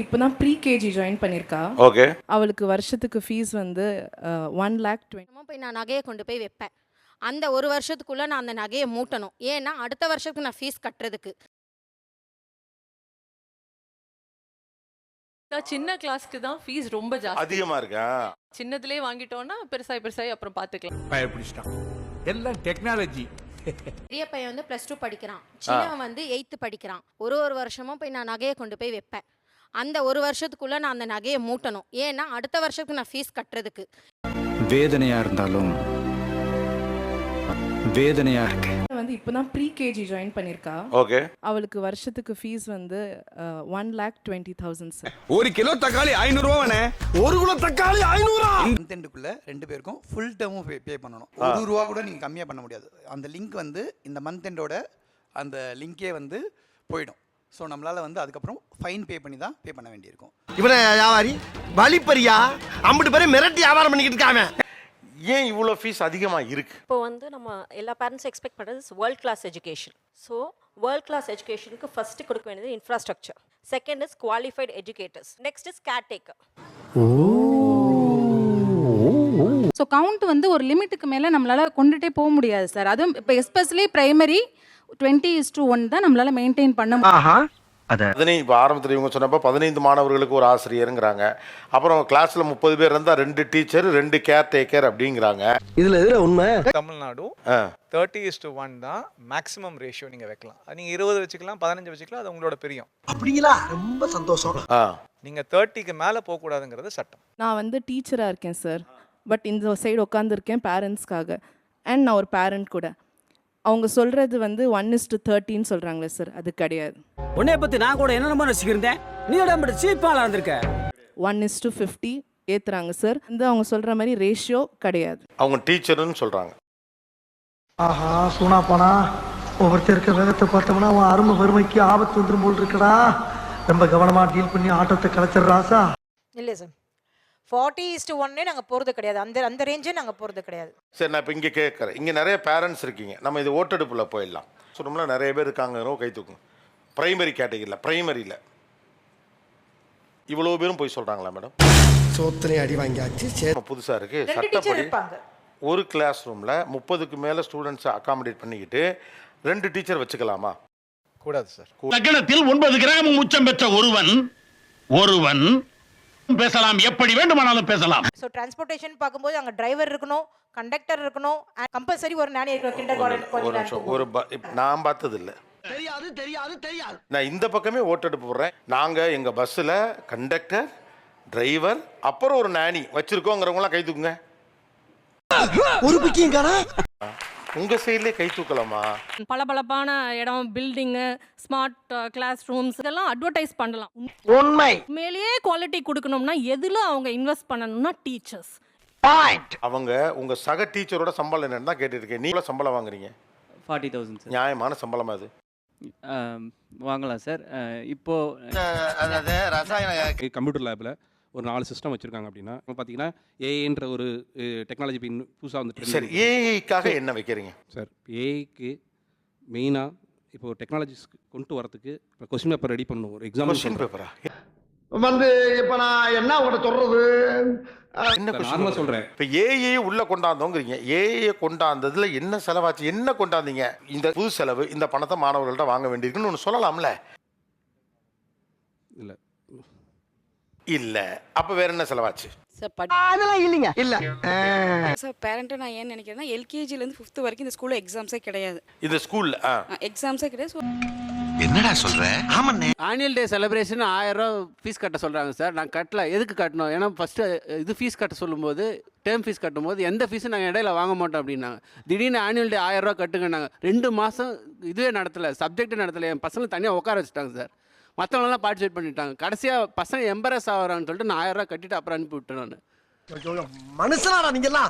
இப்போதான் pre KG join பண்ணியிருக்கா. Okay. அவளுக்கு வருஷத்துக்கு ஃபீஸ் வந்து 1,20,000. போய் நான் நகையை கொண்டு போய் வைப்பேன். அந்த ஒரு வருஷத்துக்குள்ளே நான் அந்த நகையை மூட்டணும். ஏன்னா அடுத்த வருஷத்துக்கு நான் ஃபீஸ் கட்டுறதுக்கு. சின்ன கிளாஸ்க்கு தான் ஃபீஸ் ரொம்ப ஜாஸ்தி அதிகமா இருக்கா? சின்னதுலேயே வாங்கிட்டோம்னா பெருசாய் அப்புறம் பார்த்துக்கலாம். பயப்பிடிச்சிட்டான். எல்லாம் டெக்னாலஜி. பெரிய பையன் வந்து +2 படிக்கிறான், சின்னவன் வந்து 8th படிக்கிறான். ஒரு வருஷமும் போய் நான் நகையை கொண்டு போய் வைப்பேன். அந்த ஒரு வருஷத்துக்குள்ளே நான் அந்த நகையை மூட்டணும். ஏன்னா அடுத்த வருஷத்துக்கு நான் ஃபீஸ் கட்டுறதுக்கு. வேதனையா இருந்தாலும் வேதனையா இருக்கு. வந்து இப்போதான் ப்ரீ கேஜி ஜாயின் பண்ணியிருக்கா. ஓகே. அவளுக்கு வருஷத்துக்கு ஃபீஸ் வந்து 1,20,000 சார். ஒரு கிலோ தக்காளி 500 ரூபானே. ஒரு கிலோ தக்காளி 500. மந்த் ரெண்டு பேருக்கும் ஃபுல் டேர்மும் பே பண்ணணும். ₹1 கூட நீங்க கம்மியா பண்ண முடியாது. அந்த லிங்க் வந்து இந்த மந்த் எண்டோட அந்த லிங்கே வந்து போயிடும். ஸோ நம்மளால வந்து அதுக்கப்புறம் ஃபைன் பே பண்ணி தான் பே பண்ண வேண்டியிருக்கும். இவனை வியாபாரி வழிப்பறியா அம்பிட்டு பேரை மிரட்டி வியாபாரம் பண்ணிக்கிட்டு இருக்காங்க. ஏன் இவ்வளோ ஃபீஸ் அதிகமாக இருக்கு? இப்போ வந்து நம்ம எல்லா பேரண்ட்ஸும் எக்ஸ்பெக்ட் பண்ணுறது world class education. So world class எஜுகேஷனுக்கு ஃபஸ்ட்டு கொடுக்க வேண்டியது infrastructure, second is qualified educators, next is caretaker. So count வந்து ஒரு லிமிட்டுக்கு மேலே நம்மளால் கொண்டுகிட்டே போக முடியாது சார். அதுவும் இப்போ எஸ்பெஷலி பிரைமரி 20:1 தான் நம்மளால் மெயின்டைன் பண்ண முடியும். இப்போ ஆரம்பத்தில் இவங்க சொன்னப்போ 15 மாணவர்களுக்கு ஒரு ஆசிரியருங்கிறாங்க. அப்புறம் கிளாஸில் 30 பேர் இருந்தால் 2 டீச்சர் 2 கேர்டேக்கர் அப்படிங்கிறாங்க. இதுல எதுல உண்மை? தமிழ்நாடு 30:1 தான் மேக்ஸிமம் ரேஷியோ நீங்கள் வைக்கலாம். நீங்கள் 20 வச்சுக்கலாம், 15 வச்சுக்கலாம், அது உங்களோட பிரியம். அப்படிங்களா? ரொம்ப சந்தோஷம். நீங்கள் 30க்கு மேலே போகக்கூடாதுங்கிறது சட்டம். நான் வந்து டீச்சராக இருக்கேன் சார். பட் இந்த சைடு உட்காந்துருக்கேன் பேரண்ட்ஸ்க்காக. அண்ட் நான் ஒரு பேரண்ட் கூட. அவங்க சொல்கிறது வந்து 1:13 சொல்கிறாங்களே சார், அது கிடையாது. உன்னைய பத்தி நான் கூட என்ன நம்ப நினைச்சிருந்தேன். நீ உடம்பு சீப்பால இருந்திருக்க. 1:50 ஏற்றுறாங்க சார். வந்து அவங்க சொல்கிற மாதிரி ரேஷியோ கிடையாது. அவங்க டீச்சர்னு சொல்கிறாங்க. ஆஹா சூனா போனா ஒவ்வொருத்தர் இருக்க வேகத்தை பார்த்தோம்னா அவன் அருமை வறுமைக்கு ஆபத்து வந்துடும் போல் இருக்கடா. ரொம்ப கவனமாக டீல் பண்ணி ஆட்டத்தை கலைச்சிடுறாசா. இல்லை சார், 40:1 நாங்கள் போகிறது கிடையாது. அந்த ரேஞ்சே நாங்கள் போகிறது கிடையாது. சரி, நான் இப்போ இங்கே கேட்குறேன். இங்கே நிறைய பேரண்ட்ஸ் இருக்கீங்க. நம்ம இது ஓட்டெடுப்பில் போயிடலாம். சொன்னோம்னா நிறைய பேர் இருக்காங்க. கை தூக்கும். பிரைமரி கேட்டகரியில் பிரைமரியில் இவ்வளோ பேரும் போய் சொல்கிறாங்களா மேடம்? சோத்தனை அடி வாங்கியாச்சு. சரி, புதுசாக இருக்குது. சட்டப்படி ஒரு கிளாஸ் ரூமில் 30க்கு மேலே ஸ்டூடெண்ட்ஸை அகாமடேட் பண்ணிக்கிட்டு 2 டீச்சர் வச்சுக்கலாமா? கூடாது சார். லக்னத்தில் 9 கிராம் உச்சம் பெற்ற ஒருவன் பேசலாம், எப்படி வேண்டுமானாலும் பேசலாம். ஸோ டிரான்ஸ்போர்ட்டேஷன் பார்க்கும்போது அங்கே டிரைவர் இருக்கணும், கண்டக்டர் இருக்கணும், கம்பல்சரி ஒரு நானே இருக்கணும். ஒரு நிமிஷம். நான் பார்த்தது இல்லை. தெரியாது. நான் இந்த பக்கமே ஓட்டெடுப்பு போடுறேன். நாங்கள் எங்கள் பஸ்ஸில் கண்டக்டர், டிரைவர், அப்புறம் ஒரு நானி வச்சுருக்கோங்கிறவங்களாம் கை தூக்குங்க. ஒரு பிக்கியும் காணா. உங்கள் சைட்லேயே கை தூக்கலாமா? பளபளப்பான இடம், பில்டிங்கு, ஸ்மார்ட் கிளாஸ் ரூம்ஸ் இதெல்லாம் அட்வர்டைஸ் பண்ணலாம். உண்மை. மேலேயே குவாலிட்டி கொடுக்கணும்னா எதில் அவங்க இன்வெஸ்ட் பண்ணணும்னா டீச்சர்ஸ். அவங்க உங்கள் சக டீச்சரோட சம்பளம் என்னன்னு தான் கேட்டுருக்கேன். நீங்களும் சம்பளம் வாங்குறீங்க. 40,000 சார். நியாயமான சம்பளமா அது? வாங்கலாம் சார். இப்போது கம்ப்யூட்டர் லேபில் ஒரு 4 சிஸ்டம் வச்சுருக்காங்க அப்படின்னா பார்த்தீங்கன்னா ஏஐன்ற ஒரு டெக்னாலஜி புதுசாக வந்துட்டு. சரி, ஏஐக்காக என்ன வைக்கிறீங்க சார்? ஏஐக்கு மெயினாக இப்போ டெக்னாலஜிஸ் கொண்டு வரதுக்கு இப்போ கொஸ்டின் பேப்பர் ரெடி பண்ணணும். ஒரு எக்ஸாம் பேப்பரா வந்து இப்போ நான் என்ன உங்கள்கிட்ட சொல்றது? என்ன நார்மலாக சொல்கிறேன். இப்போ ஏஐ உள்ளே கொண்டாந்தோங்கிறீங்க. ஏஐ கொண்டாந்ததுல என்ன செலவாச்சு? என்ன கொண்டாந்தீங்க? இந்த புது செலவு, இந்த பணத்தை மாணவர்கள்ட்ட வாங்க வேண்டியிருக்குன்னு ஒன்று சொல்லலாம்ல? இல்லை இல்லை. அப்போ வேற என்ன செலவாச்சு? அதெல்லாம் இல்லைங்க. இல்லை சார் பேரண்ட்டை நான் ஏன் நினைக்கிறேன்னா எல்கேஜிலேருந்து 5th வரைக்கும் இந்த ஸ்கூலில் எக்ஸாம்ஸே கிடையாது. இந்த ஸ்கூலில் எக்ஸாம்ஸே கிடையாது. என்னடா சொல்கிறேன்? ஆமாண்ணே. ஆனுவல் டே செலிப்ரேஷன் 1000 ரூபா ஃபீஸ் கட்ட சொல்கிறாங்க சார். நான் கட்டல. எதுக்கு கட்டணும்? ஏன்னா ஃபஸ்ட்டு இது ஃபீஸ் கட்ட சொல்லும்போது, டேர்ம் ஃபீஸ் கட்டும்போது எந்த ஃபீஸும் நாங்கள் இடையில வாங்க மாட்டோம் அப்படின்னாங்க. திடீர்னு ஆனுவல் டே 1000 ரூபா கட்டுங்கன்னாங்க. 2 மாதம் இதுவே நடத்தலை, சப்ஜெக்ட்டு நடத்தலை. என் பசங்களை தனியாக உட்கார வச்சுட்டாங்க சார். மற்றவங்களாம் பார்ட்டிசிபேட் பண்ணிட்டாங்க. கடைசியாக பசங்க எம்பரஸ் ஆகிறான்னு சொல்லிட்டு நான் 1000 ரூபா கட்டிட்டு அப்புறம் அனுப்பி விட்டேன். நான் மனுஷனாடா நீங்கெல்லாம்.